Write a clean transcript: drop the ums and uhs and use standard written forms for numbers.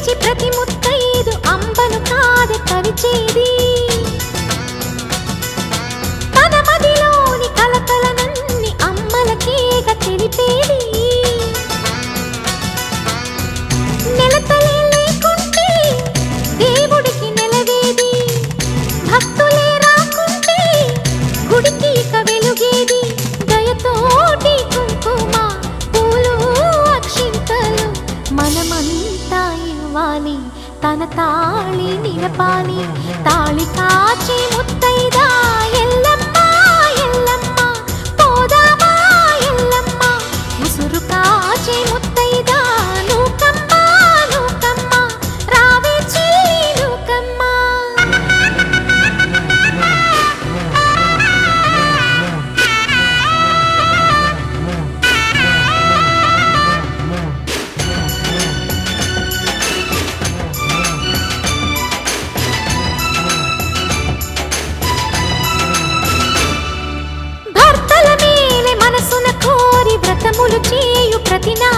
పిలిచి ప్రతి ముత్తైదు అంబను కాదే కవిచేది తన మదిలోని కలకలనన్ని అమ్మలకేగ తెలిపేది నెలతలే లేకుంటే దేవుడికి నెలవేది భక్తులే రాకుంటే గుడికి ఇక వెలుగేది దయతోటి కుంకుమ పూలు అక్షింతలు మనమంతా ఇవ్వాలి తన తాళి నిలపాలి తాళి కాచే ముత్తైదా ఎల్లమ్మ ఎల్లమ్మ పోదామా ఎల్లమ్మ ముసురు కాచే ముత్తైదా నూకమ్మ నూకమ్మ రావే చెల్లి నూకమ్మ భర్తల మేలే మనసున కోరి వ్రతములు చేయు ప్రతినా